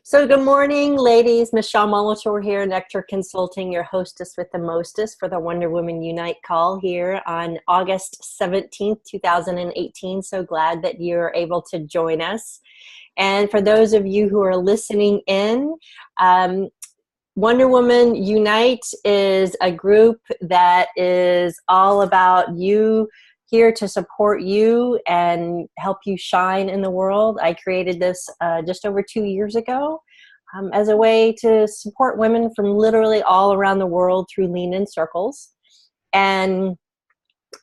So good morning, ladies. Michele Molitor here, Nectar Consulting, your hostess with the mostest for the Wonder Woman Unite call here on August 17th, 2018. So glad that you're able to join us. And for those of you who are listening in, Wonder Woman Unite is a group that is all about you, here to support you and help you shine in the world. I created this just over 2 years ago as a way to support women from literally all around the world through Lean In Circles. And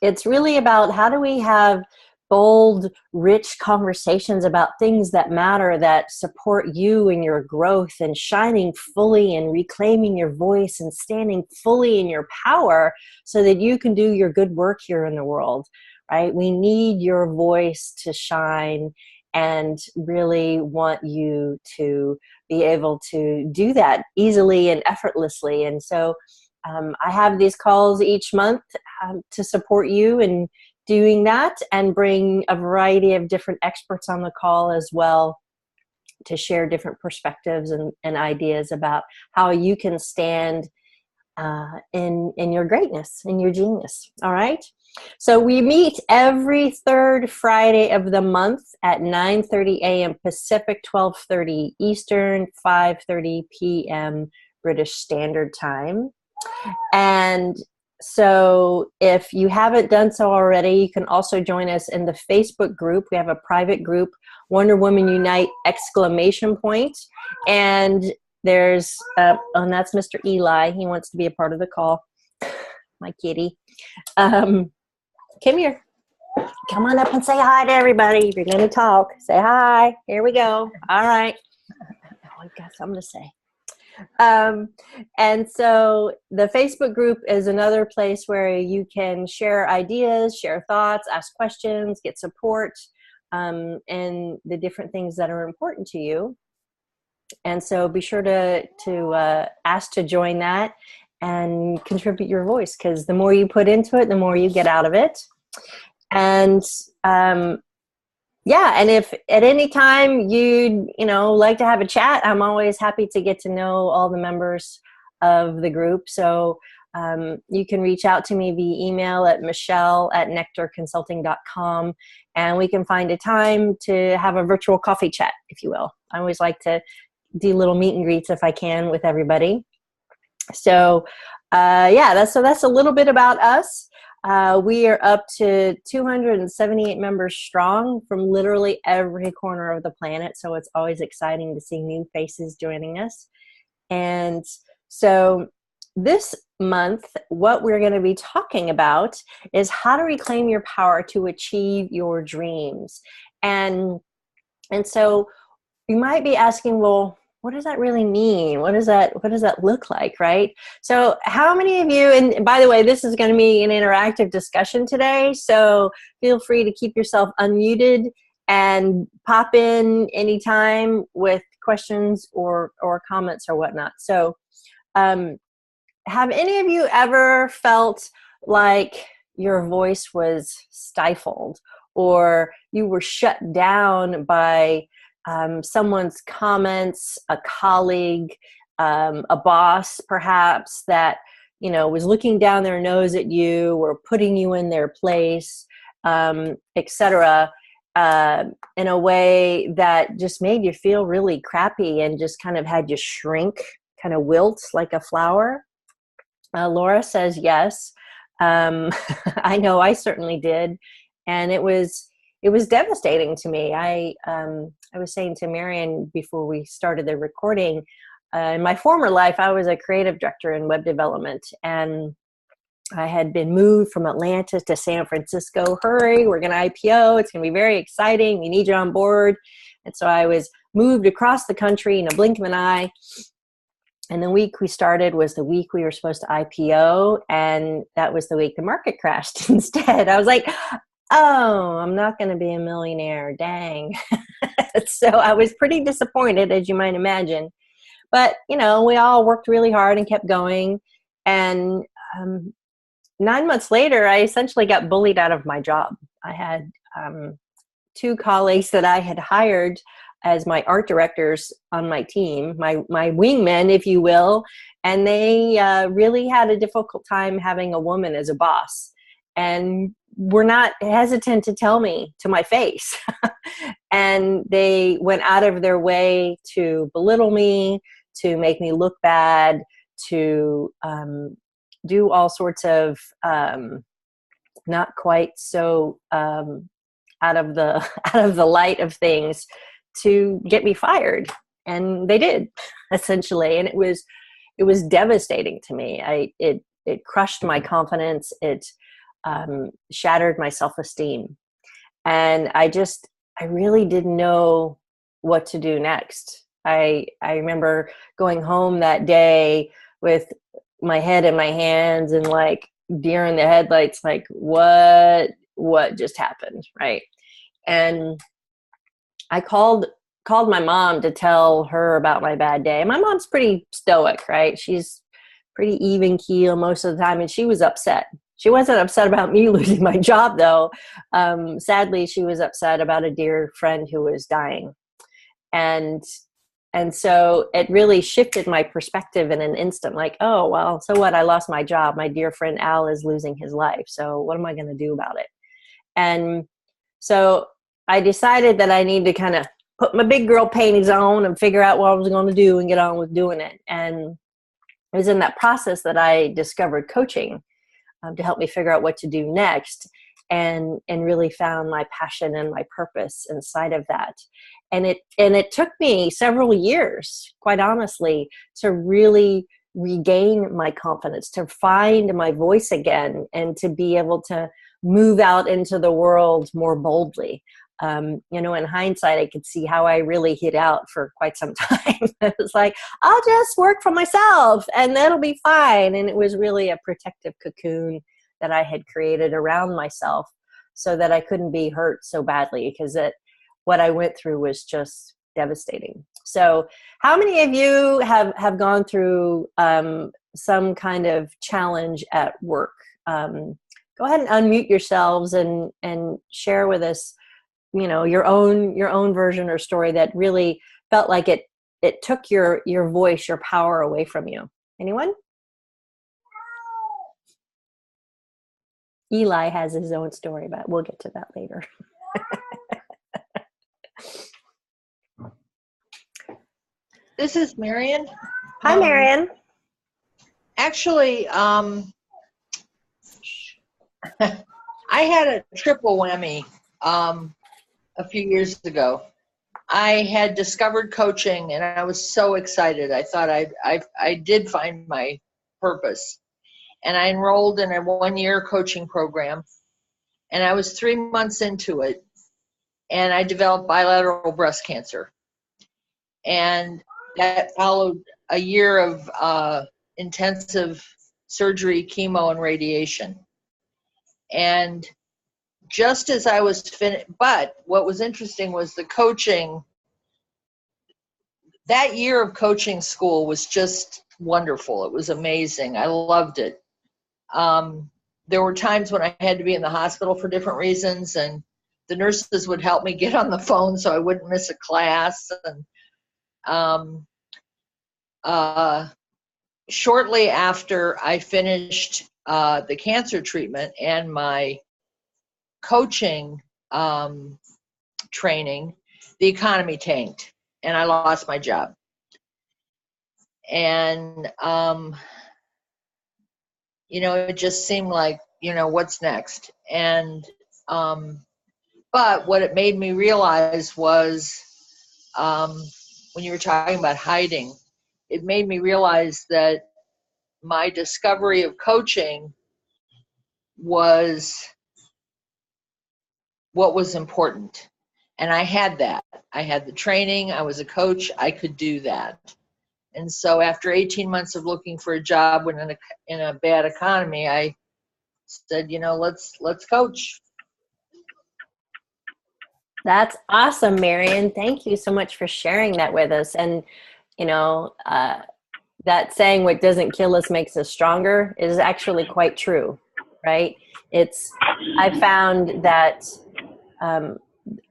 it's really about how do we have bold, rich conversations about things that matter, that support you in your growth and shining fully and reclaiming your voice and standing fully in your power so that you can do your good work here in the world, right? We need your voice to shine and really want you to be able to do that easily and effortlessly. And so I have these calls each month to support you in doing that and bring a variety of different experts on the call as well to share different perspectives and ideas about how you can stand in your greatness, in your genius. All right. So we meet every third Friday of the month at 9:30 a.m. Pacific, 12:30 Eastern, 5:30 p.m. British Standard Time. And so if you haven't done so already, you can also join us in the Facebook group. We have a private group, Wonder Woman Unite ! And there's, and that's Mr. Eli. He wants to be a part of the call. My kitty. Come here. Come on up and say hi to everybody. If you're going to talk, say hi. Here we go. All right. Oh, I've got something to say. And so the Facebook group is another place where you can share ideas, share thoughts, ask questions, get support, and the different things that are important to you. And so be sure to ask to join that and contribute your voice, because the more you put into it, the more you get out of it. And yeah, and if at any time you'd like to have a chat, I'm always happy to get to know all the members of the group. So you can reach out to me via email at michele@nectarconsulting.com, and we can find a time to have a virtual coffee chat, if you will. I always like to do little meet and greets if I can with everybody. So yeah, that's a little bit about us. We are up to 278 members strong from literally every corner of the planet. So it's always exciting to see new faces joining us. And so this month, what we're going to be talking about is how to reclaim your power to achieve your dreams. And so you might be asking, well, what does that really mean? What does that look like, right? So how many of you, and by the way, this is going to be an interactive discussion today, so feel free to keep yourself unmuted and pop in anytime with questions or comments or whatnot. So have any of you ever felt like your voice was stifled, or you were shut down by someone's comments, a colleague, a boss perhaps that was looking down their nose at you or putting you in their place, etc., in a way that just made you feel really crappy and just kind of had you shrink, kind of wilt like a flower? Laura says yes. I know I certainly did, and it was devastating to me. I was saying to Marion before we started the recording, in my former life, I was a creative director in web development, and I had been moved from Atlanta to San Francisco. Hurry, we're going to IPO. It's going to be very exciting. We need you on board. And so I was moved across the country in a blink of an eye. And the week we started was the week we were supposed to IPO, and that was the week the market crashed instead. I was like, oh, I'm not going to be a millionaire. Dang. So I was pretty disappointed, as you might imagine. But, we all worked really hard and kept going. And 9 months later, I essentially got bullied out of my job. I had 2 colleagues that I had hired as my art directors on my team, my wingmen, if you will, and they really had a difficult time having a woman as a boss, and were not hesitant to tell me to my face. And they went out of their way to belittle me, to make me look bad, to do all sorts of not quite so out of the light of things, to get me fired. And they did, essentially. And it was devastating to me. It crushed my confidence. It shattered my self-esteem. And I really didn't know what to do next. I remember going home that day with my head in my hands and like deer in the headlights, like what just happened, right? And I called my mom to tell her about my bad day. My mom's pretty stoic, right? She's pretty even keel most of the time, and she was upset. She wasn't upset about me losing my job, though. Sadly, she was upset about a dear friend who was dying. And so it really shifted my perspective in an instant. Like, oh, well, so what? I lost my job. My dear friend Al is losing his life. So what am I going to do about it? And so I decided that I need to kind of put my big girl panties on and figure out what I was going to do and get on with doing it. And it was in that process that I discovered coaching to help me figure out what to do next, and really found my passion and my purpose inside of that. And it took me several years, quite honestly, to really regain my confidence, to find my voice again, and to be able to move out into the world more boldly. In hindsight, I could see how I really hid out for quite some time. It was like, I'll just work for myself and that'll be fine. And it was really a protective cocoon that I had created around myself so that I couldn't be hurt so badly, because what I went through was just devastating. So how many of you have gone through some kind of challenge at work? Go ahead and unmute yourselves and share with us, your own version or story that really felt like it took your voice, your power away from you. Anyone? Eli has his own story, but we'll get to that later. This is Marion. Hi, Marion. Actually, I had a triple whammy a few years ago. I had discovered coaching, and I was so excited. I thought I did find my purpose. And I enrolled in a 1-year coaching program, and I was 3 months into it, and I developed bilateral breast cancer. And that followed a year of intensive surgery, chemo, and radiation. And just as I was finished, but what was interesting was the coaching. That year of coaching school was just wonderful. It was amazing. I loved it. There were times when I had to be in the hospital for different reasons, and the nurses would help me get on the phone so I wouldn't miss a class. And shortly after I finished the cancer treatment and my coaching training, the economy tanked and I lost my job. And it just seemed like, what's next? And but what it made me realize was, when you were talking about hiding, it made me realize that my discovery of coaching was what was important. And I had that. I had the training. I was a coach. I could do that. And so after 18 months of looking for a job when in a bad economy, I said, let's coach. That's awesome, Marion. Thank you so much for sharing that with us. And, that saying, what doesn't kill us makes us stronger, is actually quite true, right? I found that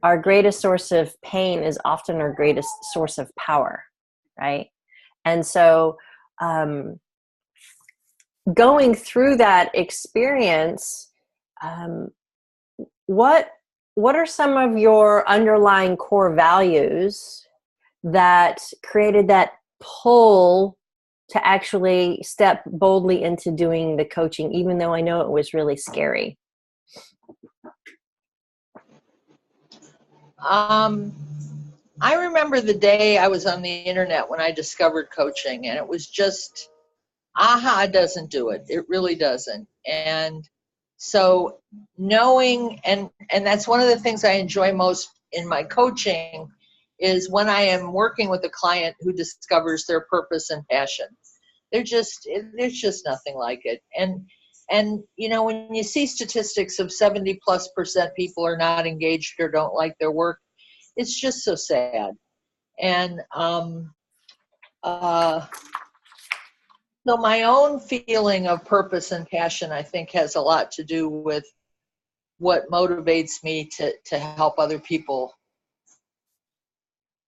our greatest source of pain is often our greatest source of power, right? And so going through that experience, what are some of your underlying core values that created that pull to actually step boldly into doing the coaching, even though I know it was really scary? I remember the day I was on the internet when I discovered coaching, and it was just, aha, doesn't do it. It really doesn't. And so knowing, and that's one of the things I enjoy most in my coaching, is when I am working with a client who discovers their purpose and passion. There's just nothing like it. And you know, when you see statistics of 70+% people are not engaged or don't like their work, it's just so sad. And so my own feeling of purpose and passion, I think, has a lot to do with what motivates me to help other people.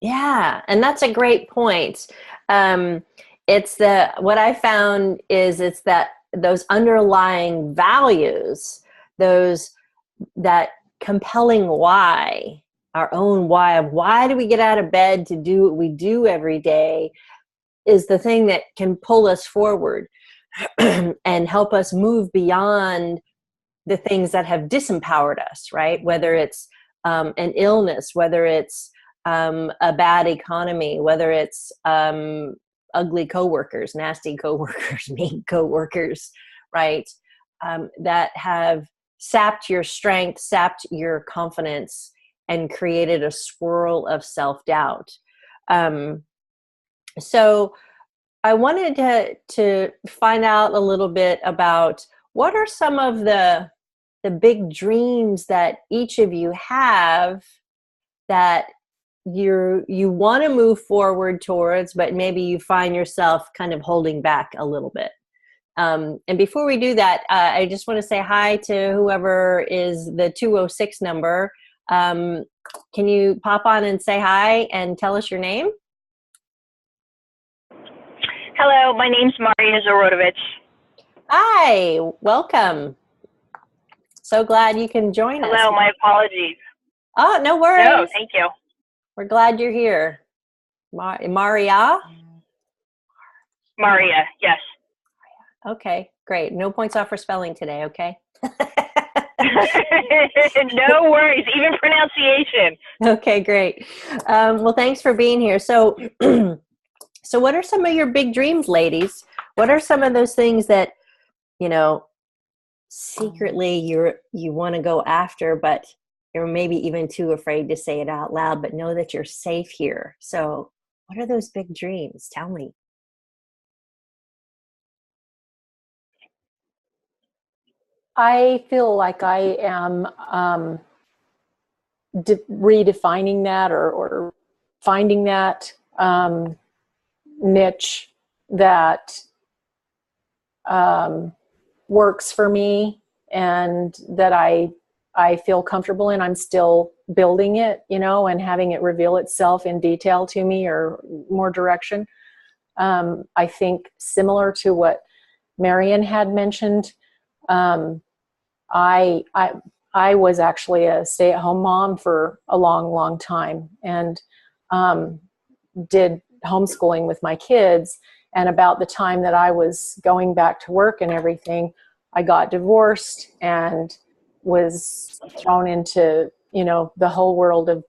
Yeah, and that's a great point. What I found is it's that those underlying values, that compelling why, our own why of why do we get out of bed to do what we do every day, is the thing that can pull us forward and help us move beyond the things that have disempowered us, right? Whether it's an illness, whether it's a bad economy, whether it's ugly coworkers, nasty coworkers, mean coworkers, right? That have sapped your strength, sapped your confidence, and created a swirl of self-doubt. So I wanted to find out a little bit about what are some of the big dreams that each of you have that you want to move forward towards, but maybe you find yourself kind of holding back a little bit. And before we do that, I just want to say hi to whoever is the 206 number. Can you pop on and say hi and tell us your name? Hello, my name's Maria Zorodovich. Hi, welcome. So glad you can join us. Hello, my apologies. Oh, no worries. No, thank you. We're glad you're here. Maria? Maria, yes. Okay, great. No points off for spelling today, okay? No worries, even pronunciation. Okay, great. Well, thanks for being here. So, so what are some of your big dreams, ladies? What are some of those things that, you know, secretly you want to go after, but you're maybe even too afraid to say it out loud, but know that you're safe here? So what are those big dreams? Tell me. I feel like I am redefining that or finding that niche that works for me and that I feel comfortable in. I'm still building it, you know, and having it reveal itself in detail to me or more direction. I think similar to what Marion had mentioned, I was actually a stay-at-home mom for a long, long time, and did homeschooling with my kids. And about the time that I was going back to work and everything, I got divorced and was thrown into, you know, the whole world of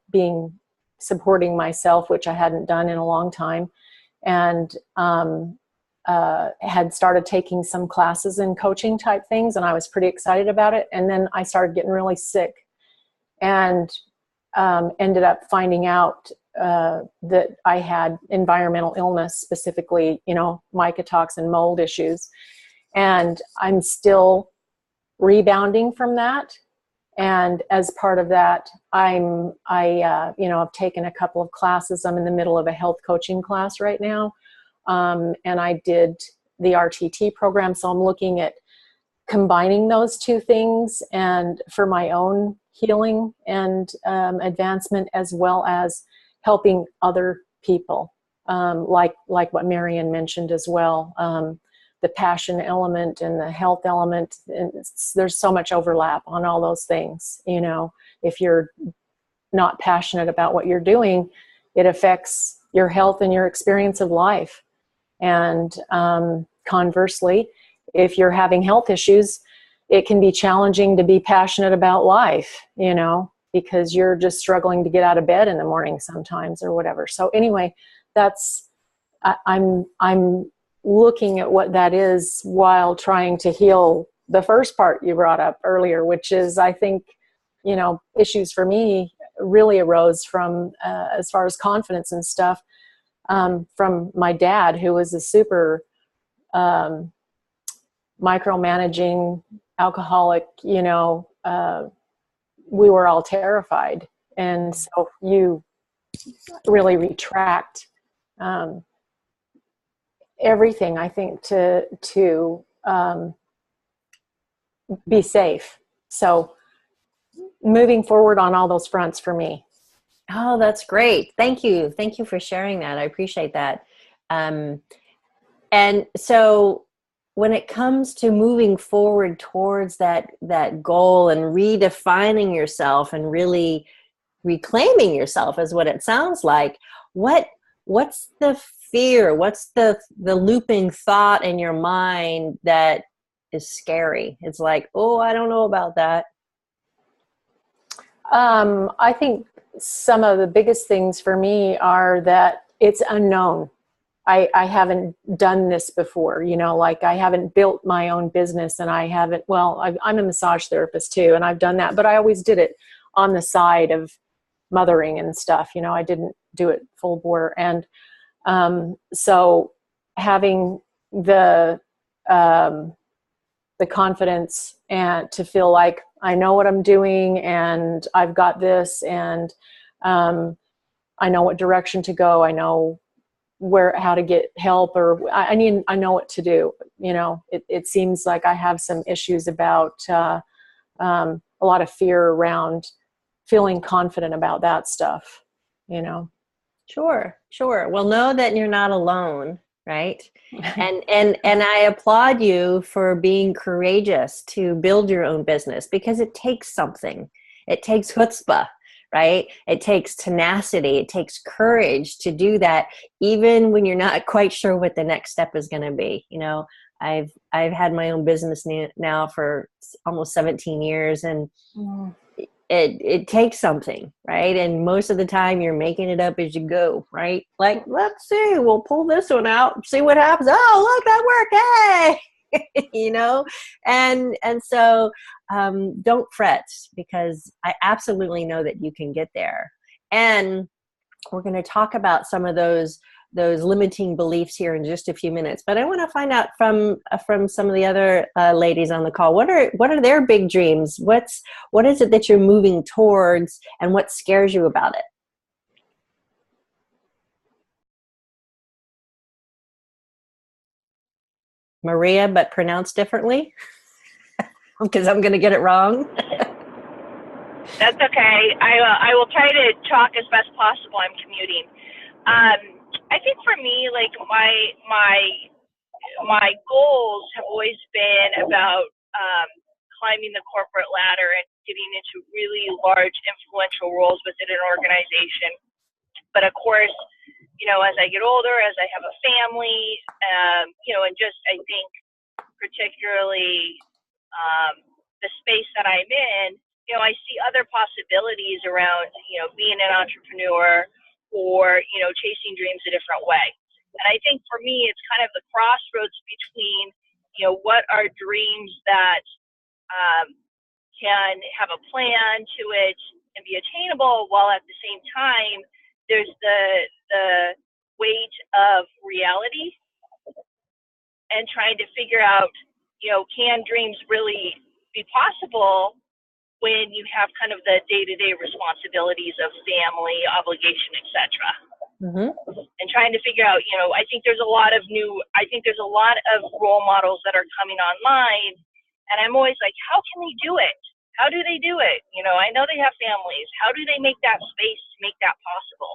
supporting myself, which I hadn't done in a long time, and had started taking some classes in coaching type things, and I was pretty excited about it. And then I started getting really sick and ended up finding out that I had environmental illness, specifically, you know, mycotoxin mold issues. And I'm still rebounding from that. And as part of that, I've taken a couple of classes. I'm in the middle of a health coaching class right now. And I did the RTT program. So I'm looking at combining those two things and for my own healing and advancement, as well as helping other people, like what Marion mentioned as well. The passion element and the health element, and there's so much overlap on all those things. You know, if you're not passionate about what you're doing, it affects your health and your experience of life. And conversely, if you're having health issues, it can be challenging to be passionate about life, you know, because you're just struggling to get out of bed in the morning sometimes or whatever. So anyway, I'm looking at what that is while trying to heal the first part you brought up earlier, which is, I think, you know, issues for me really arose from, as far as confidence and stuff, from my dad, who was a super micromanaging alcoholic. You know, we were all terrified. And so you really retract everything, I think, to be safe. So moving forward on all those fronts for me. Oh, that's great. Thank you. Thank you for sharing that. I appreciate that. And so when it comes to moving forward towards that goal and redefining yourself and really reclaiming yourself, is what it sounds like, what's the fear? What's the looping thought in your mind that is scary? It's like, oh, I don't know about that. I think some of the biggest things for me are that it's unknown. I haven't done this before, you know, like I haven't built my own business, and I haven't, well, I'm a massage therapist too, and I've done that, but I always did it on the side of mothering and stuff, you know, I didn't do it full bore. And so having the confidence and to feel like I know what I'm doing and I've got this, and I know what direction to go. I know how to get help, or I know what to do. You know, it seems like I have some issues about a lot of fear around feeling confident about that stuff, you know. Sure. Well, know that you're not alone, right? And I applaud you for being courageous to build your own business, because it takes something. It takes chutzpah, right? It takes tenacity. It takes courage to do that, even when you're not quite sure what the next step is going to be. You know, I've had my own business now for almost 17 years, and it takes something, right? And most of the time you're making it up as you go, right? Like, let's see, we'll pull this one out, see what happens. Oh, look, that worked. Hey, you know? And so don't fret, because I absolutely know that you can get there. And we're going to talk about some of those limiting beliefs here in just a few minutes. But I want to find out from some of the other ladies on the call, what are their big dreams? What is it that you're moving towards, and what scares you about it? Maria, but pronounced differently, because I'm going to get it wrong. That's okay. I will try to talk as best possible. I'm commuting. I think for me, like my goals have always been about climbing the corporate ladder and getting into really large, influential roles within an organization. But of course, you know, as I get older, as I have a family, you know, and just I think particularly the space that I'm in, you know, I see other possibilities around, you know, being an entrepreneur, or, you know, chasing dreams a different way. And I think for me, it's kind of the crossroads between, you know, what are dreams that can have a plan to it and be attainable, while at the same time, there's the weight of reality, and trying to figure out, you know, can dreams really be possible when you have kind of the day-to-day responsibilities of family, obligation, etc. Mm-hmm. And trying to figure out, you know, I think there's a lot of role models that are coming online, and I'm always like, how can they do it? How do they do it? I know they have families. How do they make that space to make that possible?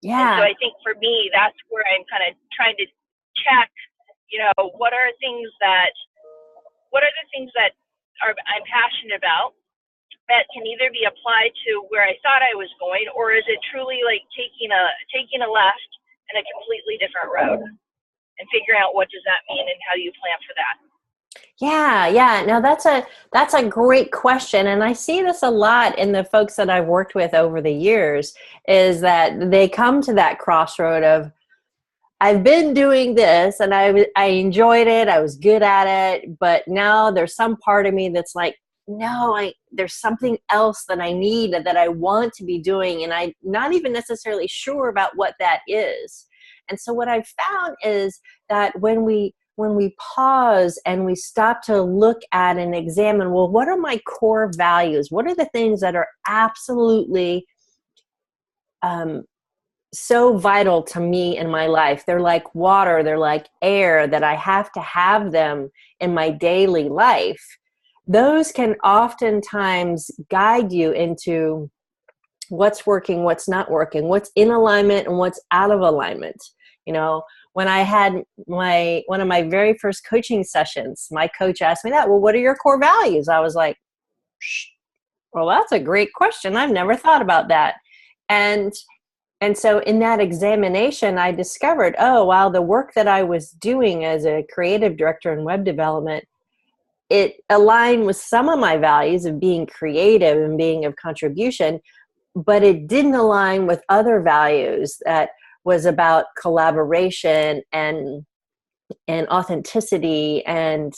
And so Yeah. I think for me, that's where I'm kind of trying to check, what are the things that I'm passionate about that can either be applied to where I thought I was going, or is it truly like taking a left in a completely different road, and figuring out what does that mean and how do you plan for that? Yeah. Now that's a great question. And I see this a lot in the folks that I've worked with over the years, is that they come to that crossroad of, I've been doing this and I enjoyed it. I was good at it, but now there's some part of me that's like, no, there's something else that I need, that I want to be doing. And I'm not even necessarily sure about what that is. And so what I've found is that when we pause and we stop to look at and examine, well, what are my core values? What are the things that are absolutely so vital to me in my life? They're like water, they're like air, that I have to have them in my daily life. Those can oftentimes guide you into what's working, what's not working, what's in alignment and what's out of alignment. When I had one of my very first coaching sessions, my coach asked me that, well, what are your core values? I was like, well, that's a great question. I've never thought about that. And so in that examination, I discovered, oh, wow, the work that I was doing as a creative director in web development, it aligned with some of my values of being creative and being of contribution, but it didn't align with other values that was about collaboration and authenticity and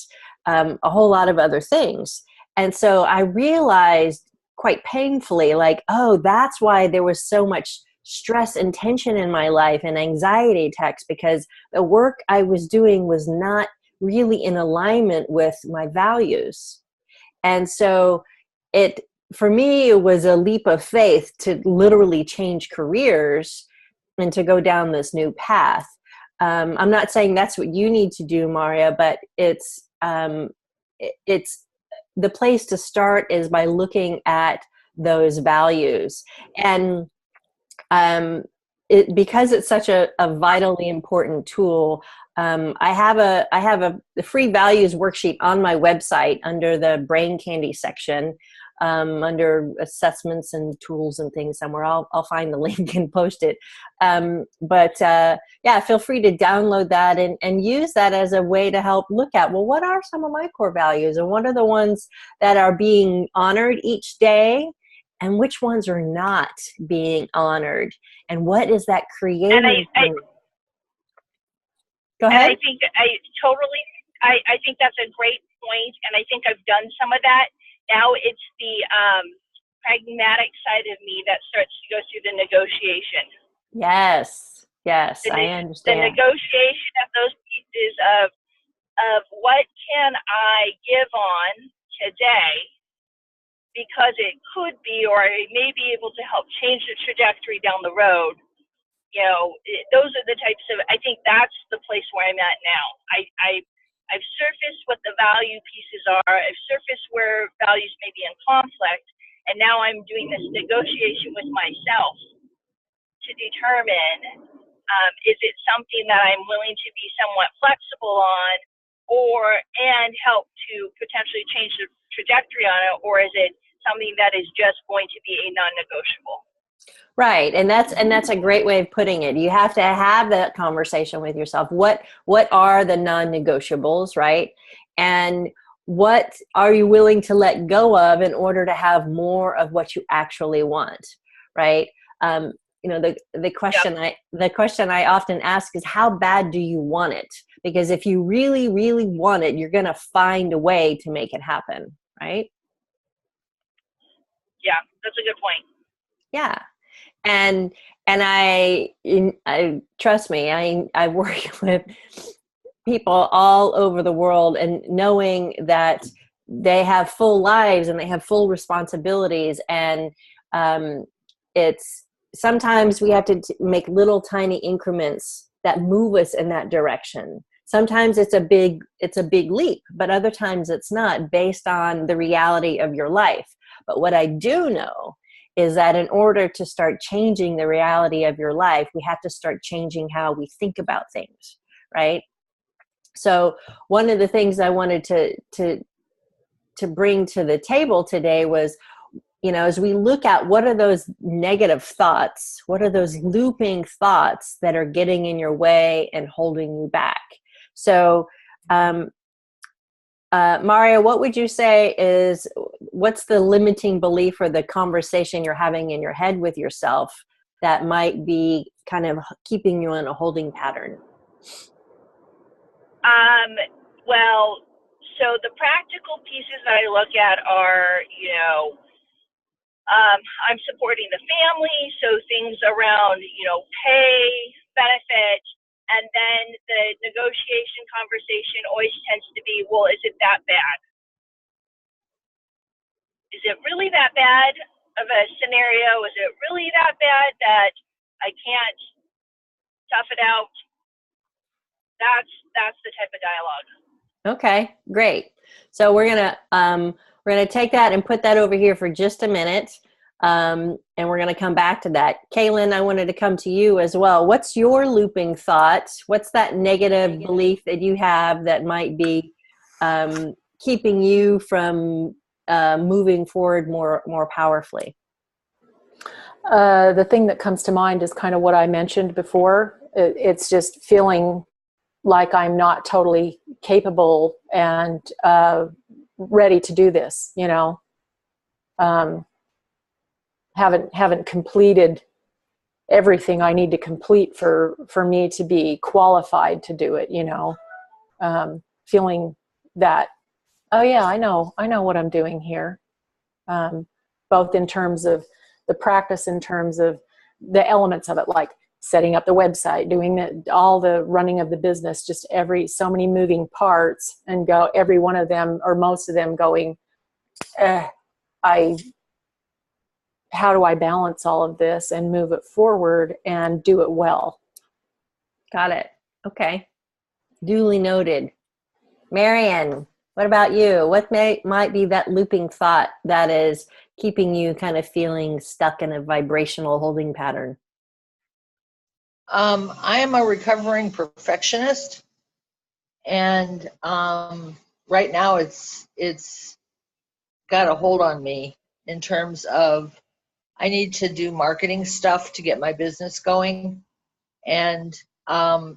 a whole lot of other things. And so I realized quite painfully, like, oh, that's why there was so much stress and tension in my life and anxiety attacks, because the work I was doing was not really in alignment with my values. And so for me, it was a leap of faith to literally change careers and to go down this new path. I'm not saying that's what you need to do, Maria, but it's the place to start is by looking at those values. And because it's such a vitally important tool, I have a free values worksheet on my website under the Brain Candy section, under assessments and tools and things somewhere. I'll find the link and post it. Yeah, feel free to download that and use that as a way to help look at, well, what are some of my core values, and what are the ones that are being honored each day, and which ones are not being honored, and what is that creating? Go ahead. And I think that's a great point, and I think I've done some of that. Now it's the pragmatic side of me that starts to go through the negotiation. Yes, I understand. The negotiation of those pieces of what can I give on today, because it could be, or I may be able to help change the trajectory down the road. Those are the types of, I think that's the place where I'm at now. I've surfaced what the value pieces are. I've surfaced where values may be in conflict. And now I'm doing this negotiation with myself to determine, is it something that I'm willing to be somewhat flexible on, and help to potentially change the trajectory on it, or is it something that is just going to be a non-negotiable? Right. And that's a great way of putting it. You have to have that conversation with yourself. What are the non-negotiables, right? And what are you willing to let go of in order to have more of what you actually want, right? The question I often ask is, how bad do you want it? Because if you really, really want it, you're going to find a way to make it happen, right? Yeah, that's a good point. Yeah. And I trust me, I work with people all over the world, and knowing that they have full lives and they have full responsibilities, and it's sometimes we have to make little tiny increments that move us in that direction. sometimes it's a big leap, but other times it's not, based on the reality of your life. But what I do know is that in order to start changing the reality of your life, we have to start changing how we think about things, right? So one of the things I wanted to bring to the table today was, as we look at what are those negative thoughts, what are those looping thoughts that are getting in your way and holding you back? So, Mario, what would you say what's the limiting belief or the conversation you're having in your head with yourself that might be kind of keeping you in a holding pattern? Well, so the practical pieces that I look at are, I'm supporting the family, so things around, pay, benefit, and then the negotiation conversation always tends to be, well, is it that bad? Is it really that bad of a scenario? Is it really that bad that I can't tough it out? That's the type of dialogue. Okay, great. So we're gonna take that and put that over here for just a minute, and we're gonna come back to that. Kaylin, I wanted to come to you as well. What's your looping thought? What's that negative belief that you have that might be keeping you from moving forward more powerfully? The thing that comes to mind is kind of what I mentioned before. It's just feeling like I'm not totally capable and ready to do this, haven't completed everything I need to complete for me to be qualified to do it, feeling that, oh yeah, I know what I'm doing here. Both in terms of the practice, in terms of the elements of it, like setting up the website, doing all the running of the business, just so many moving parts, and every one of them or most of them going, how do I balance all of this and move it forward and do it well? Got it. Okay. Duly noted. Marian, what about you? What might be that looping thought that is keeping you kind of feeling stuck in a vibrational holding pattern? I am a recovering perfectionist, and right now it's got a hold on me in terms of I need to do marketing stuff to get my business going, and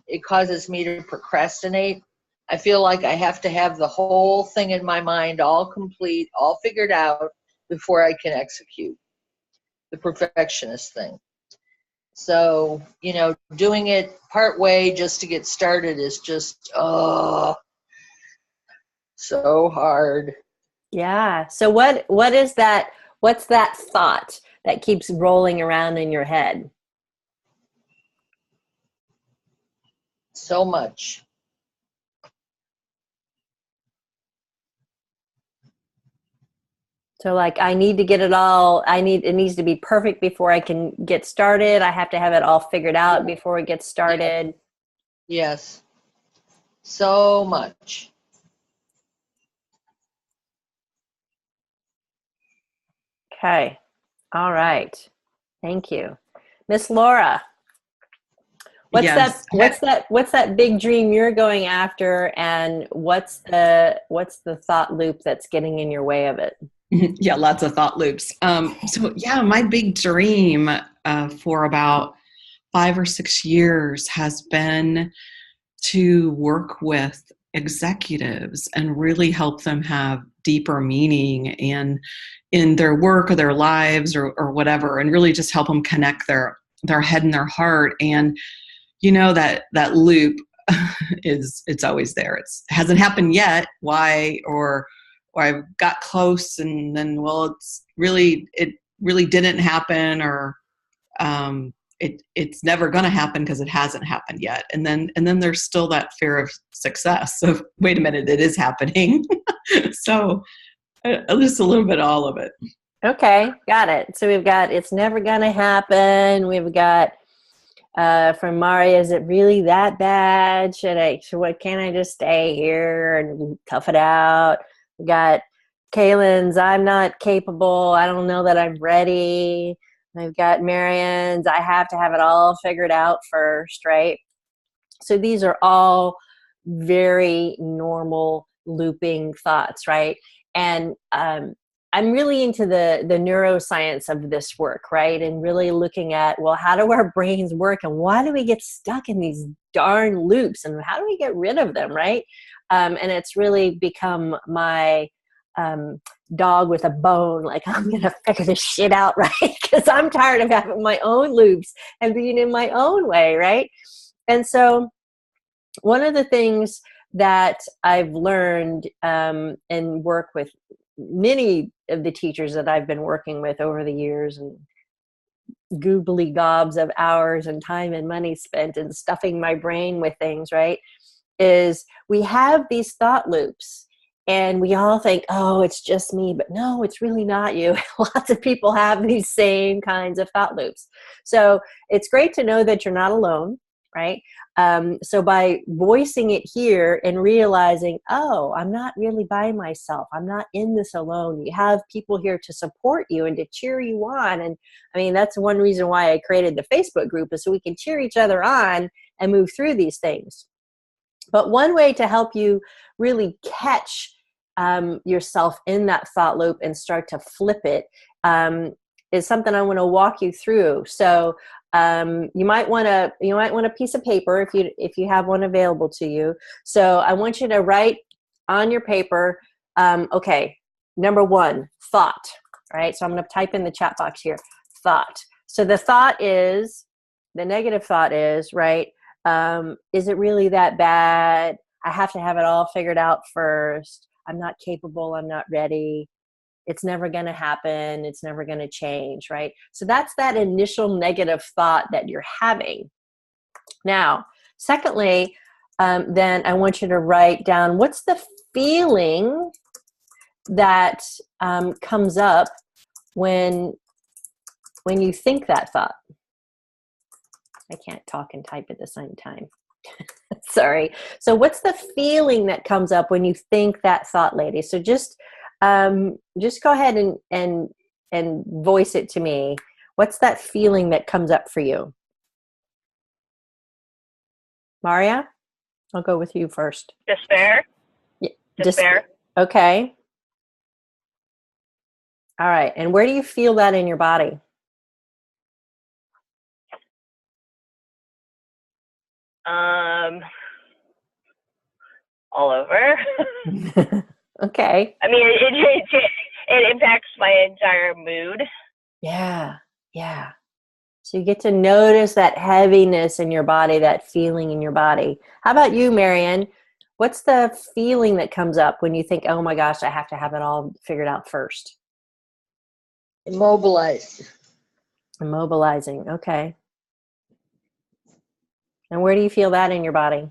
it causes me to procrastinate. I feel like I have to have the whole thing in my mind all complete, all figured out before I can execute the perfectionist thing. So, doing it part way just to get started is just, so hard. Yeah. So what is that? What's that thought that keeps rolling around in your head? So much. So like, I need to get it all, it needs to be perfect before I can get started. I have to have it all figured out before it gets started. Yes. So much. Okay. All right. Thank you. Miss Laura, what's that big dream you're going after, and what's the thought loop that's getting in your way of it? Yeah, lots of thought loops. My big dream for about 5 or 6 years has been to work with executives and really help them have deeper meaning in their work or their lives or whatever, and really just help them connect their head and their heart. And that loop it's always there. It hasn't happened yet. Why? Or I got close and then, well, it really didn't happen, or it's never going to happen because it hasn't happened yet. And then there's still that fear of success of, wait a minute, it is happening. So just a little bit of all of it. Okay, got it. So we've got, it's never going to happen. We've got, From Mari, is it really that bad? What, can't I just stay here and tough it out? We got Kaylin's, I'm not capable. I don't know that I'm ready. I've got Marianne's, I have to have it all figured out first, right? So these are all very normal looping thoughts, right? And I'm really into the neuroscience of this work, right? And really looking at, well, how do our brains work, and why do we get stuck in these darn loops, and how do we get rid of them, right? And it's really become my dog with a bone. Like, I'm going to figure this shit out, right? Because I'm tired of having my own loops and being in my own way, right? And so one of the things that I've learned and work with many of the teachers that I've been working with over the years, and googly gobs of hours and time and money spent in stuffing my brain with things, right, is we have these thought loops. And we all think, oh, it's just me. But no, it's really not you. Lots of people have these same kinds of thought loops. So it's great to know that you're not alone, right? So by voicing it here and realizing, oh, I'm not really by myself. I'm not in this alone. You have people here to support you and to cheer you on. And I mean, that's one reason why I created the Facebook group, is so we can cheer each other on and move through these things. But one way to help you really catch yourself in that thought loop and start to flip it is something I want to walk you through. So you might want a piece of paper if you have one available to you. So I want you to write on your paper. Okay, number one, thought. All right, so I'm going to type in the chat box here. Thought. So the negative thought is, right? Is it really that bad? I have to have it all figured out first. I'm not capable. I'm not ready. It's never going to happen. It's never going to change, right? So that's that initial negative thought that you're having. Now, secondly, then I want you to write down, what's the feeling that comes up when you think that thought? I can't talk and type at the same time. Sorry. So what's the feeling that comes up when you think that thought, lady? So just go ahead and voice it to me. What's that feeling that comes up for you? Maria, I'll go with you first. Despair. Yeah. Despair. Okay. All right. And where do you feel that in your body? All over. Okay. I mean, it impacts my entire mood. Yeah. Yeah. So you get to notice that heaviness in your body, that feeling in your body. How about you, Marianne? What's the feeling that comes up when you think, oh my gosh, I have to have it all figured out first? Immobilized. Immobilizing. Okay. And where do you feel that in your body?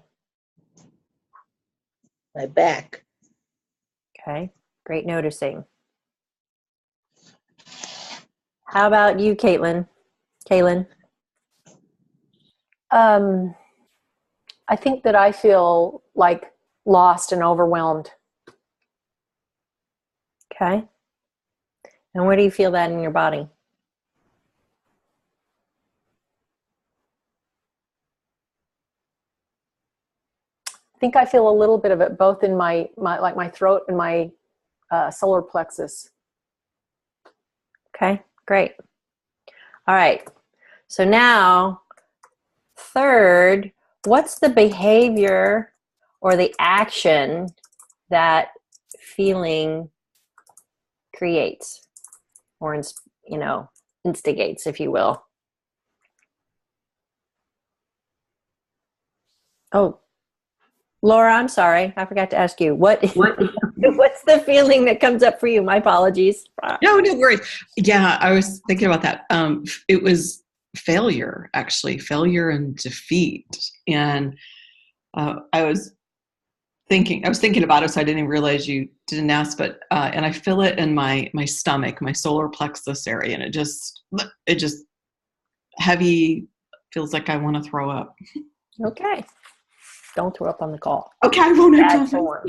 My back. Okay. Great noticing. How about you, Kaylin? I think that I feel like lost and overwhelmed. Okay. And where do you feel that in your body? I think I feel a little bit of it both in my throat and my solar plexus. Okay, great. All right. So now, third, what's the behavior or the action that feeling creates or, instigates, if you will? Oh, Laura, I'm sorry. I forgot to ask you. What's the feeling that comes up for you? My apologies. No worries. Yeah, I was thinking about that. It was failure, actually, failure and defeat. And I was thinking about it, so I didn't even realize you didn't ask, but and I feel it in my stomach, my solar plexus area, and it just heavy, feels like I want to throw up. Okay. Don't throw up on the call. Okay, I won't. Bad form.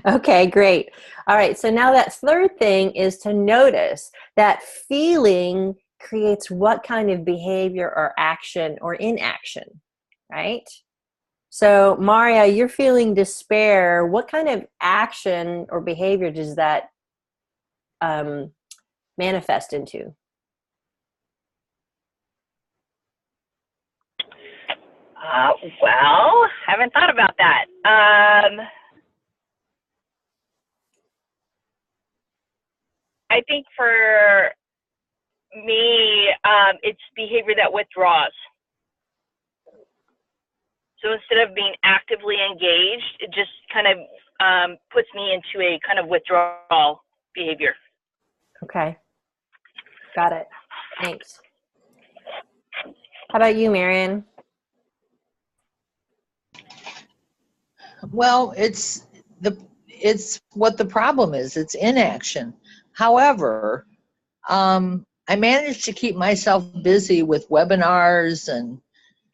Okay, great. All right. So now that third thing is to notice that feeling creates what kind of behavior or action or inaction, right? So Maria, you're feeling despair. What kind of action or behavior does that manifest into? Well, haven't thought about that. I think for me, it's behavior that withdraws. So instead of being actively engaged, it just kind of puts me into a kind of withdrawal behavior. Okay. Got it. Thanks. How about you, Marion? Well, it's what the problem is. It's inaction. However, I managed to keep myself busy with webinars and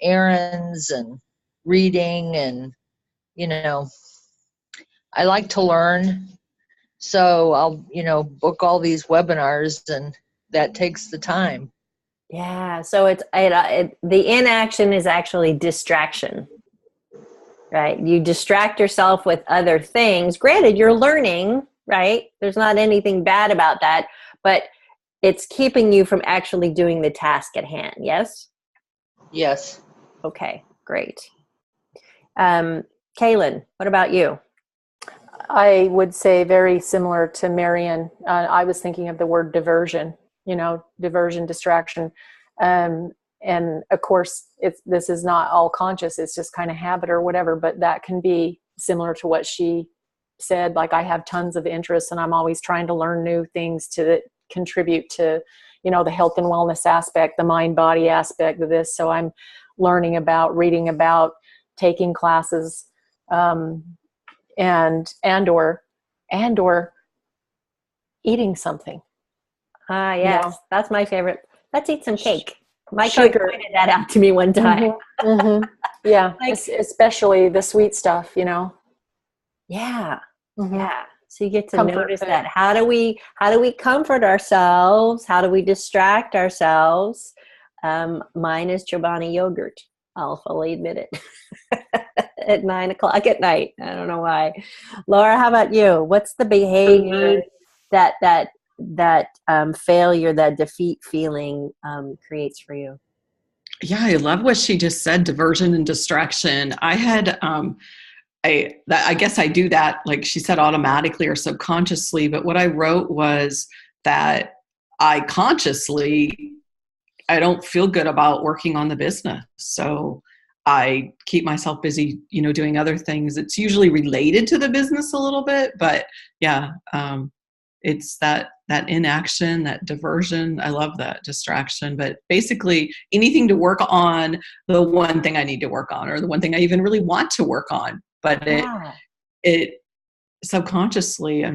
errands and reading, and I like to learn. So I'll book all these webinars, and that takes the time. Yeah. So the inaction is actually distraction. Right? You distract yourself with other things. Granted, you're learning, right? There's not anything bad about that, but it's keeping you from actually doing the task at hand. Yes? Yes. Okay, great. Kaylin, what about you? I would say very similar to Marion. I was thinking of the word diversion, diversion, distraction. And of course, this is not all conscious. It's just kind of habit or whatever, but that can be similar to what she said. Like, I have tons of interests and I'm always trying to learn new things to contribute to, the health and wellness aspect, the mind body aspect of this. So I'm learning about, reading about, taking classes, and or eating something. Yes, that's my favorite. Let's eat some cake. My coach Sugar. pointed that out to me one time. Yeah, Like, especially the sweet stuff, Yeah. Mm-hmm. Yeah. So you get to Comfort notice food. that. How do we comfort ourselves? How do we distract ourselves? Mine is Chobani yogurt. I'll fully admit it. At 9:00 at night. I don't know why. Laura, how about you? What's the behavior that failure, that defeat feeling creates for you? Yeah, I love what she just said, diversion and distraction. I had, I guess I do that, like she said, automatically or subconsciously, but what I wrote was that I don't feel good about working on the business. So I keep myself busy, doing other things. It's usually related to the business a little bit, but yeah, it's that inaction, that diversion. I love that distraction, but basically anything to work on the one thing I need to work on, or the one thing I even really want to work on. But it subconsciously,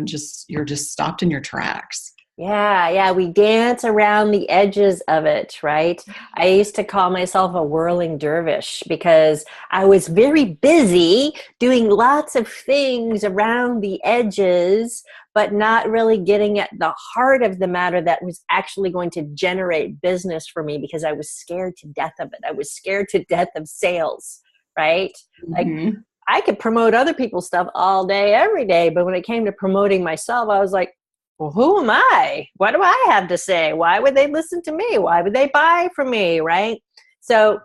you're just stopped in your tracks. Yeah, we dance around the edges of it, right? I used to call myself a whirling dervish because I was very busy doing lots of things around the edges, but not really getting at the heart of the matter that was actually going to generate business for me, because I was scared to death of it. I was scared to death of sales, right? Mm-hmm. Like, I could promote other people's stuff all day, every day, but when it came to promoting myself, I was like, well, who am I? What do I have to say? Why would they listen to me? Why would they buy from me, right? So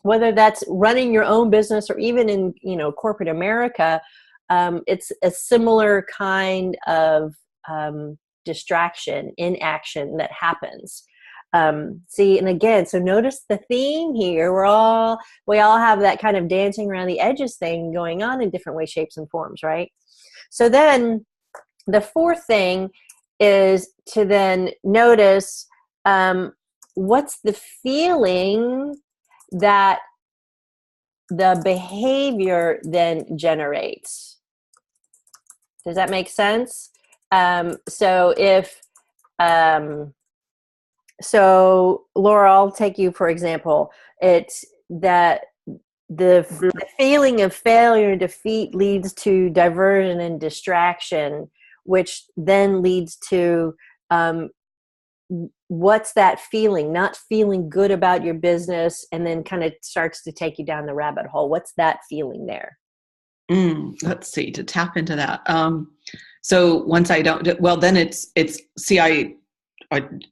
whether that's running your own business or even in, corporate America, it's a similar kind of distraction, inaction that happens. See, and again, so notice the theme here. We all have that kind of dancing around the edges thing going on in different ways, shapes, and forms, right? So then the fourth thing is to then notice what's the feeling that the behavior then generates. Does that make sense? So if So Laura, I'll take you for example. It's that the feeling of failure and defeat leads to diversion and distraction, which then leads to what's that feeling? Not feeling good about your business, and then kind of starts to take you down the rabbit hole. What's that feeling there? Let's see, to tap into that. So once I don't, well, then it's, see, I'm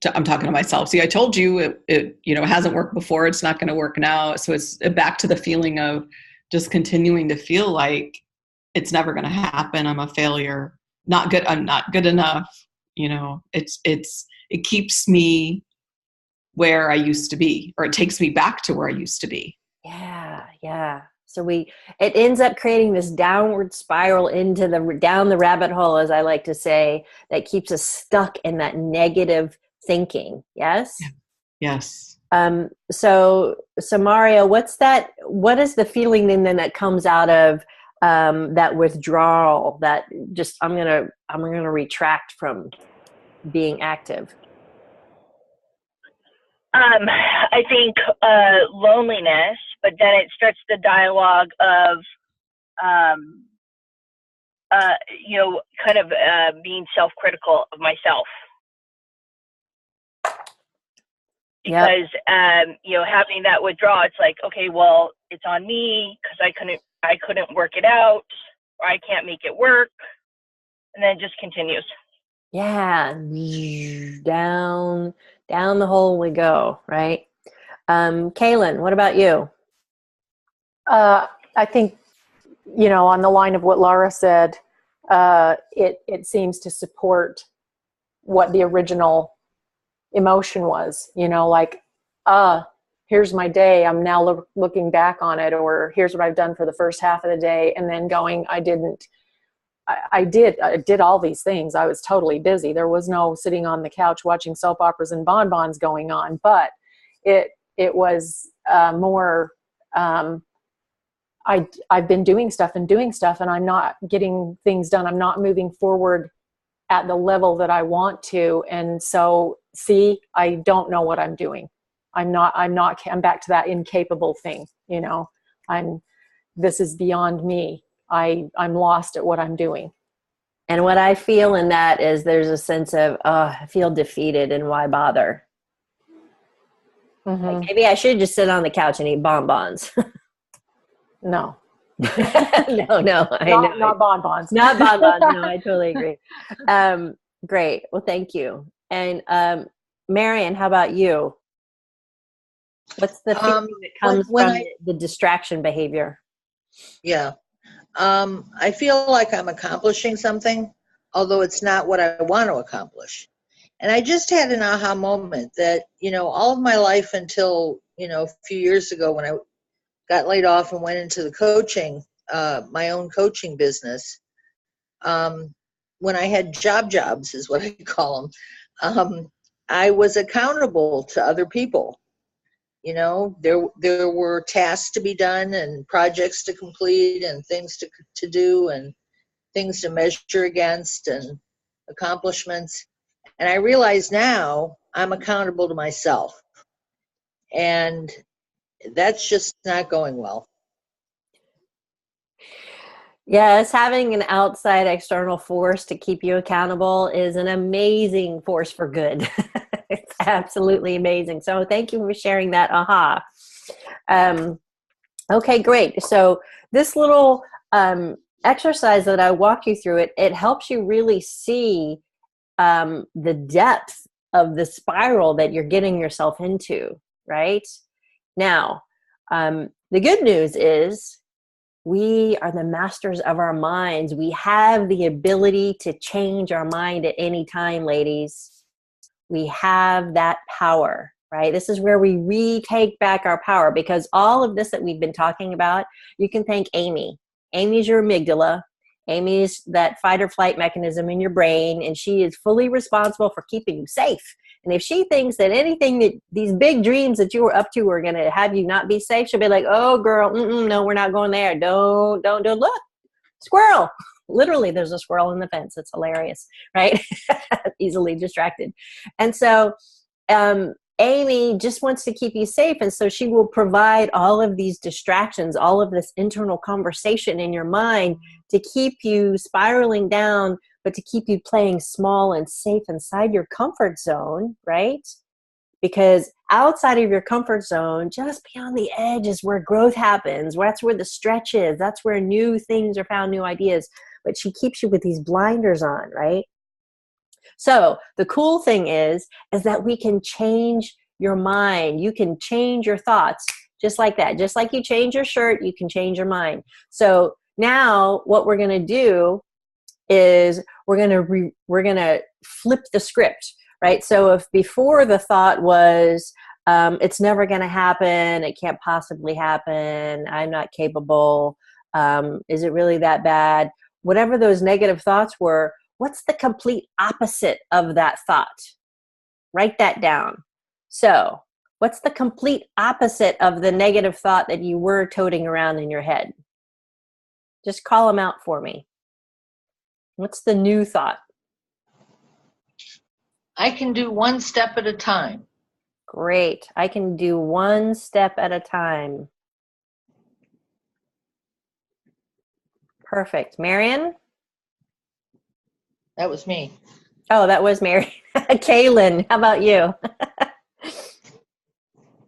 talking to myself. See, I told you it hasn't worked before. It's not going to work now. So it's back to the feeling of just continuing to feel like it's never going to happen. I'm a failure. Not good. I'm not good enough. It keeps me where I used to be, or it takes me back to where I used to be. Yeah. Yeah. So it ends up creating this downward spiral down the rabbit hole, as I like to say, that keeps us stuck in that negative thinking. Yes. Yes. So Mario, what is the feeling then that comes out of that withdrawal, that just I'm gonna retract from being active? I think loneliness, but then it starts the dialogue of, kind of being self-critical of myself. Because, having that withdrawal, it's like, okay, well, it's on me because I couldn't work it out, or I can't make it work. And then it just continues. Yeah. Down the hole we go, right? Kaylin, what about you? I think, on the line of what Laura said, it seems to support what the original emotion was, like, here's my day. I'm now looking back on it, or here's what I've done for the first half of the day. And then going, I did all these things. I was totally busy. There was no sitting on the couch watching soap operas and bonbons going on, but it was more, I've been doing stuff, and I'm not getting things done. I'm not moving forward at the level that I want to. And so, see, I don't know what I'm doing. I'm back to that incapable thing. This is beyond me. I'm lost at what I'm doing. And what I feel in that is there's a sense of, I feel defeated, and why bother? Mm-hmm. Like, maybe I should just sit on the couch and eat bonbons. No. No, not bonbons. Not bonbons. No, I totally agree. Great. Well, thank you. And Marion, how about you? What's the feeling that comes from the distraction behavior? Yeah. I feel like I'm accomplishing something, although it's not what I want to accomplish. And I just had an aha moment that, all of my life until, a few years ago when I got laid off and went into the coaching, my own coaching business, when I had jobs is what I call them, I was accountable to other people. There were tasks to be done and projects to complete and things to do and things to measure against and accomplishments. And I realize now I'm accountable to myself. And that's just not going well. Yes, having an outside external force to keep you accountable is an amazing force for good. It's absolutely amazing. So thank you for sharing that aha. Okay, great. So this little exercise that I walk you through, it helps you really see the depth of the spiral that you're getting yourself into, right? Now, the good news is we are the masters of our minds. We have the ability to change our mind at any time, ladies. We have that power, right? This is where we retake back our power, because all of this that we've been talking about, you can thank Amy. Amy's your amygdala. Amy's that fight or flight mechanism in your brain, and she is fully responsible for keeping you safe. And if she thinks that anything that these big dreams that you were up to are going to have you not be safe, she'll be like, oh, girl, no, we're not going there. Don't. Look, squirrel. Literally, there's a squirrel in the fence. It's hilarious, right? Easily distracted. And so Amy just wants to keep you safe. And so she will provide all of these distractions, all of this internal conversation in your mind to keep you spiraling down, but to keep you playing small and safe inside your comfort zone, right? Because outside of your comfort zone, just beyond the edge is where growth happens. That's where the stretch is. That's where new things are found, new ideas. But she keeps you with these blinders on, right? So the cool thing is that we can change your mind. You can change your thoughts just like that. Just like you change your shirt, you can change your mind. So now what we're going to do is we're going to flip the script, right? So if before the thought was, it's never going to happen, it can't possibly happen, I'm not capable, is it really that bad? Whatever those negative thoughts were, what's the complete opposite of that thought? Write that down. So, what's the complete opposite of the negative thought that you were toting around in your head? Just call them out for me. What's the new thought? I can do one step at a time. Great. I can do one step at a time. Perfect. Marion? That was me. Oh, that was Mary. Kaylin, how about you?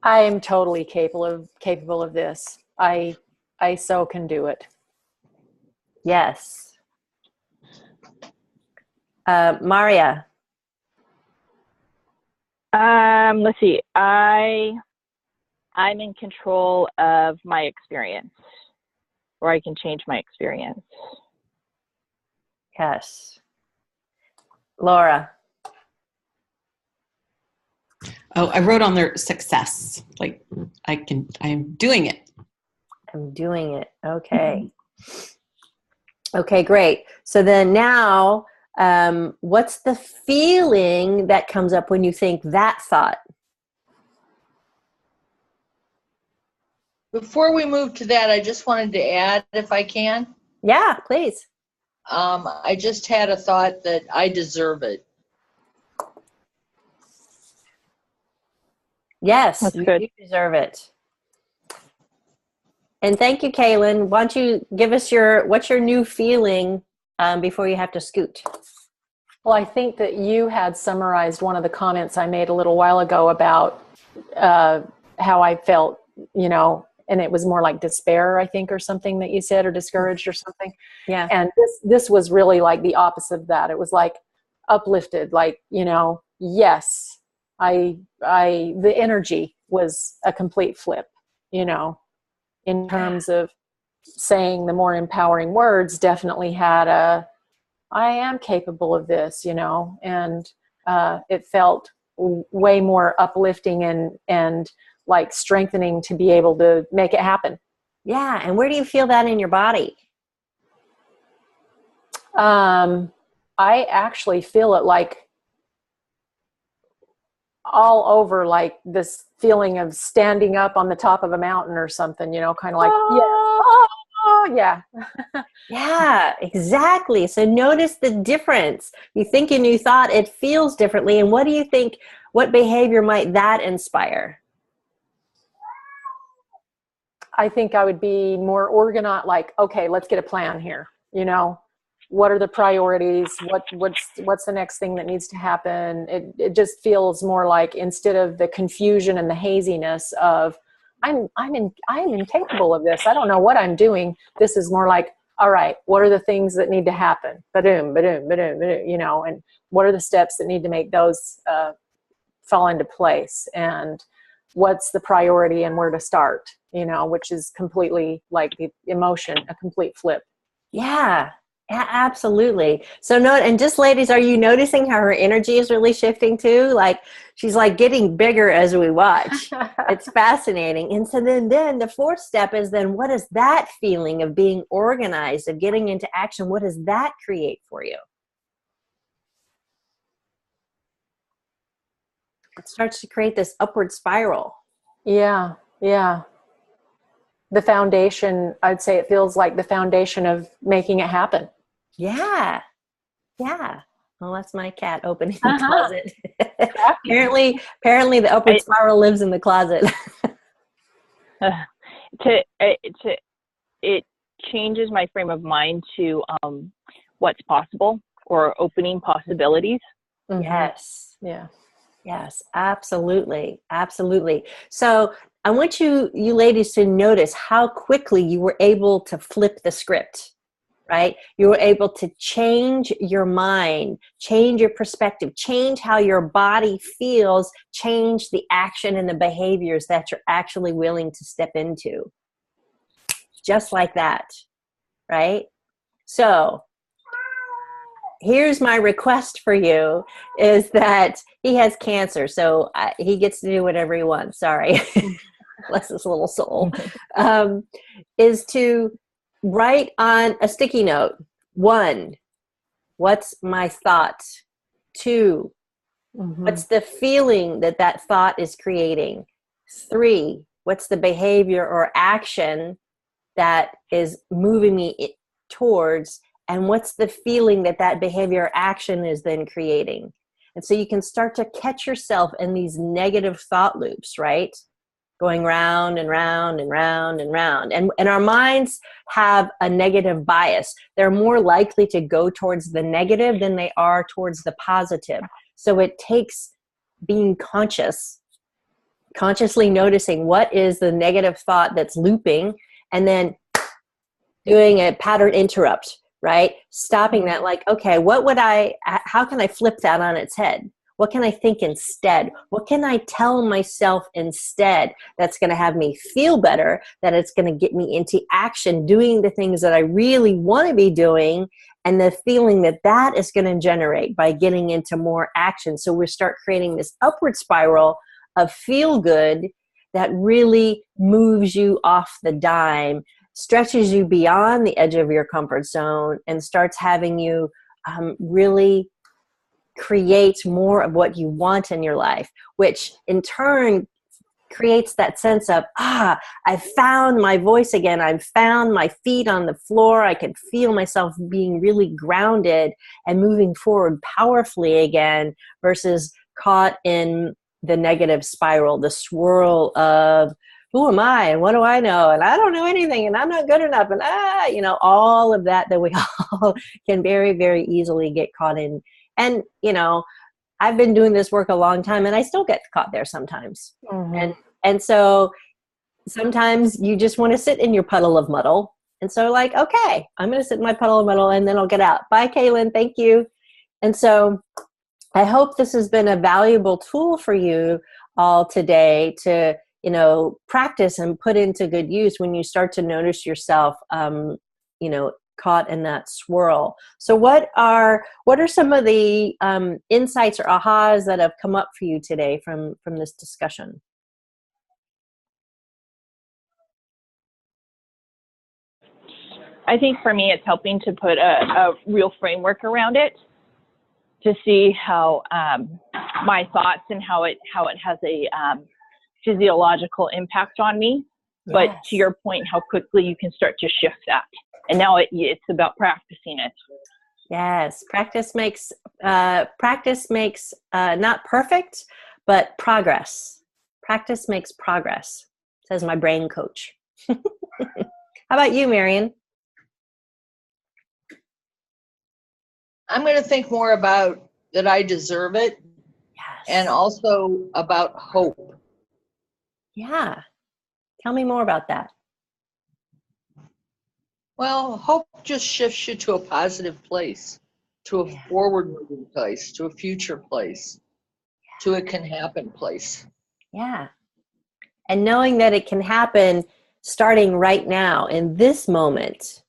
I am totally capable of this. I so can do it. Yes. Maria? Let's see. I'm in control of my experience, or I can change my experience. Yes. Laura? Oh, I wrote on there success. Like I'm doing it. I'm doing it. Okay. Okay, great. So then now, what's the feeling that comes up when you think that thought? Before we move to that, I just wanted to add, if I can. Yeah, please. I just had a thought that I deserve it. Yes, That's you good. do deserve it. And thank you, Kaylin. Why don't you give us what's your new feeling before you have to scoot? Well, I think that you had summarized one of the comments I made a little while ago about how I felt, and it was more like despair, I think, or something that you said, or discouraged or something. Yeah. And this was really like the opposite of that. It was like uplifted, like, yes, the energy was a complete flip, in terms of saying the more empowering words. Definitely had I am capable of this, and it felt way more uplifting and like strengthening to be able to make it happen. Yeah. And where do you feel that in your body? I actually feel it like all over, like this feeling of standing up on the top of a mountain or something, kind of like, yeah. Yeah, exactly. So notice the difference. You think a new thought, it feels differently. And what do you think, what behavior might that inspire? I think I would be more organized, like, okay, let's get a plan here. What are the priorities? What's the next thing that needs to happen? It just feels more like, instead of the confusion and the haziness of I'm incapable of this, I don't know what I'm doing. This is more like, all right, what are the things that need to happen? Ba-doom, ba-doom, ba-doom, ba-doom, and what are the steps that need to make those fall into place? And what's the priority and where to start? Which is completely like the emotion, a complete flip. Yeah. Yeah, absolutely. So and just ladies, are you noticing how her energy is really shifting too? Like she's like getting bigger as we watch. It's fascinating. And so then the fourth step is then, what is that feeling of being organized, of getting into action? What does that create for you? It starts to create this upward spiral. Yeah. Yeah. The foundation, I'd say it feels like the foundation of making it happen. Yeah. Yeah. Well, that's my cat opening the Uh-huh. closet. apparently the upward spiral lives in the closet. It changes my frame of mind to what's possible, or opening possibilities. Yes. Yeah. Yes, absolutely. Absolutely. So I want you ladies to notice how quickly you were able to flip the script, right? You were able to change your mind, change your perspective, change how your body feels, change the action and the behaviors that you're actually willing to step into. Just like that, right? So here's my request for you is that he has cancer, so he gets to do whatever he wants. Sorry. Bless his little soul. Is to write on a sticky note. 1, what's my thought? 2, what's the feeling that thought is creating? 3, what's the behavior or action that is moving me towards? And what's the feeling that behavior or action is then creating? And so you can start to catch yourself in these negative thought loops, right? Going round and round and round and round. And our minds have a negative bias. They're more likely to go towards the negative than they are towards the positive. So it takes being consciously noticing what is the negative thought that's looping, and then doing a pattern interrupt, right? Stopping that, like, okay, how can I flip that on its head? What can I think instead? What can I tell myself instead that's going to have me feel better, that it's going to get me into action, doing the things that I really want to be doing, and the feeling that is going to generate by getting into more action. So we start creating this upward spiral of feel good that really moves you off the dime, stretches you beyond the edge of your comfort zone, and starts having you really create more of what you want in your life, which in turn creates that sense of, I found my voice again. I've found my feet on the floor. I can feel myself being really grounded and moving forward powerfully again, versus caught in the negative spiral, the swirl of, who am I and what do I know? And I don't know anything and I'm not good enough. And all of that we all can very, very easily get caught in. And, I've been doing this work a long time and I still get caught there sometimes. And so sometimes you just want to sit in your puddle of muddle. And so okay, I'm going to sit in my puddle of muddle and then I'll get out. Bye, Kaylin. Thank you. And so I hope this has been a valuable tool for you all today to, practice and put into good use when you start to notice yourself, caught in that swirl. So what are some of the insights or ahas that have come up for you today from this discussion? I think for me, it's helping to put a real framework around it, to see how my thoughts and how it has a physiological impact on me. Yes. But to your point, how quickly you can start to shift that. And now it's about practicing it. Yes, practice makes not perfect, but progress. Practice makes progress, says my brain coach. How about you, Marion? I'm going to think more about that I deserve it. Yes. And also about hope. Yeah. Tell me more about that. Well, hope just shifts you to a positive place, to a forward-moving place, to a future place, to a can happen place. Yeah. And knowing that it can happen starting right now in this moment,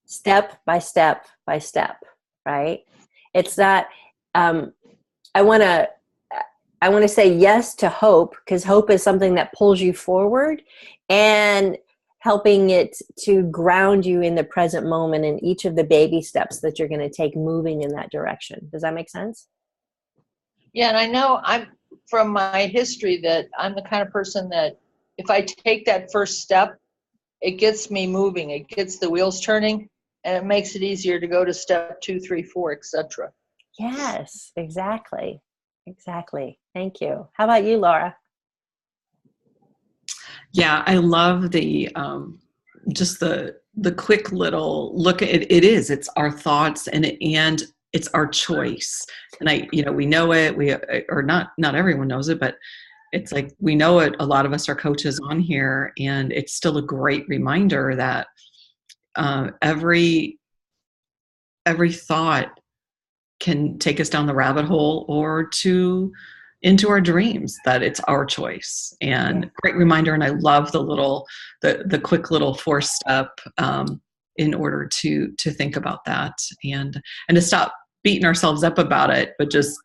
step by step by step, right? It's not, I want to say yes to hope, because hope is something that pulls you forward and helping it to ground you in the present moment in each of the baby steps that you're going to take moving in that direction. Does that make sense? Yeah, and I know I'm from my history that I'm the kind of person that if I take that first step, it gets me moving, it gets the wheels turning, and it makes it easier to go to step 2, 3, 4, etc. Yes, exactly. Exactly. Thank you. How about you, Laura? Yeah, I love the just the quick little look at it. It's our thoughts, and it's our choice. And we know it. We or not everyone knows it, but it's like we know it. A lot of us are coaches on here, and it's still a great reminder that every thought can take us down the rabbit hole or into our dreams, that it's our choice. And great reminder. And I love the quick little 4-step in order to think about that, and to stop beating ourselves up about it, but just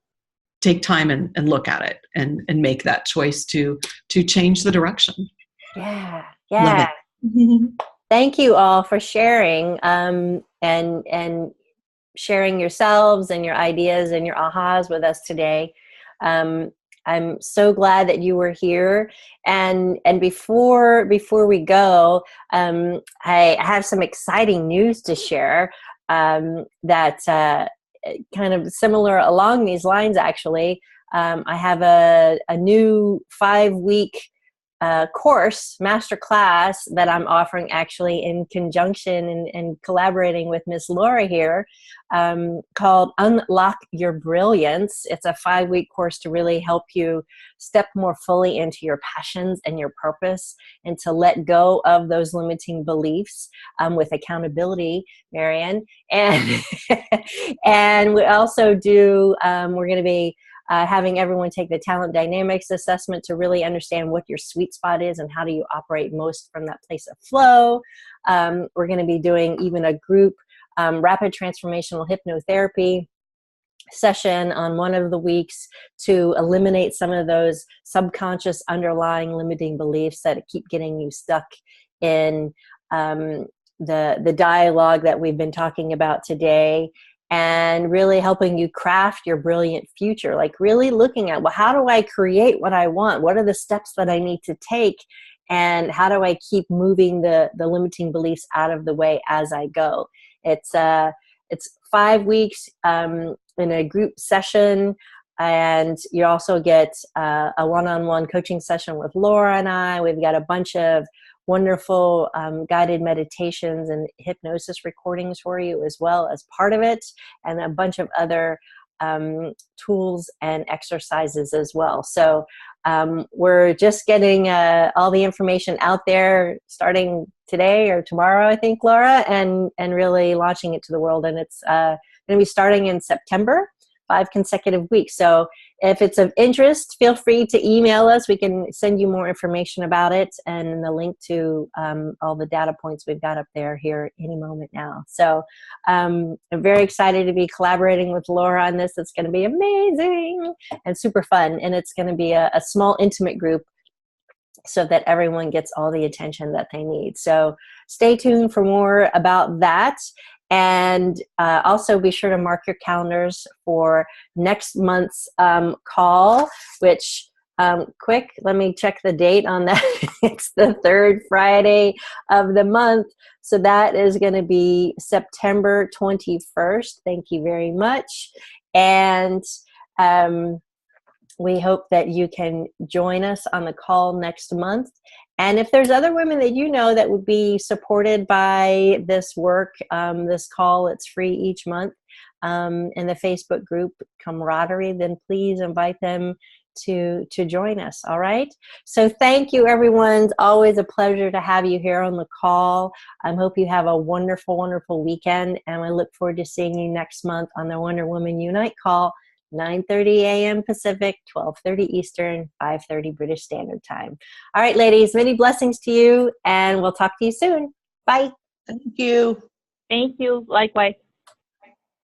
take time and look at it and make that choice to change the direction. Yeah. Love Yeah. it. Thank you all for sharing, and sharing yourselves and your ideas and your ahas with us today. I'm so glad that you were here. And before we go, I have some exciting news to share, that kind of similar along these lines. Actually, I have a new 5-week course, master class, that I'm offering, actually in conjunction and collaborating with Miss Laura here, called Unlock Your Brilliance. It's a 5-week course to really help you step more fully into your passions and your purpose, and to let go of those limiting beliefs, with accountability, Marianne. And and we also do, we're going to be having everyone take the talent dynamics assessment to really understand what your sweet spot is and how do you operate most from that place of flow. We're going to be doing even a group rapid transformational hypnotherapy session on one of the weeks to eliminate some of those subconscious underlying limiting beliefs that keep getting you stuck in the dialogue that we've been talking about today, and really helping you craft your brilliant future. Like really looking at, well, how do I create what I want? What are the steps that I need to take? And how do I keep moving the limiting beliefs out of the way as I go? It's 5 weeks in a group session, and you also get a one-on-one coaching session with Laura and I. We've got a bunch of wonderful guided meditations and hypnosis recordings for you as well as part of it, and a bunch of other tools and exercises as well. So we're just getting all the information out there starting today or tomorrow, I think, Laura, and really launching it to the world. And it's going to be starting in September, 5 consecutive weeks. So if it's of interest, feel free to email us. We can send you more information about it, and the link to all the data points we've got up there here any moment now. So I'm very excited to be collaborating with Laura on this. It's going to be amazing and super fun. And it's going to be a small, intimate group so that everyone gets all the attention that they need. So stay tuned for more about that. And also be sure to mark your calendars for next month's call, which, quick, let me check the date on that. It's the 3rd Friday of the month. So that is going to be September 21st. Thank you very much. And we hope that you can join us on the call next month. And if there's other women that you know that would be supported by this work, this call, it's free each month, in the Facebook group Camaraderie, then please invite them to join us. All right. So thank you, everyone. It's always a pleasure to have you here on the call. I hope you have a wonderful, wonderful weekend. And I look forward to seeing you next month on the Wonder Woman Unite call, 9:30 a.m. Pacific, 12:30 Eastern, 5:30 British Standard Time. All right, ladies, many blessings to you, and we'll talk to you soon. Bye. Thank you. Thank you. Likewise.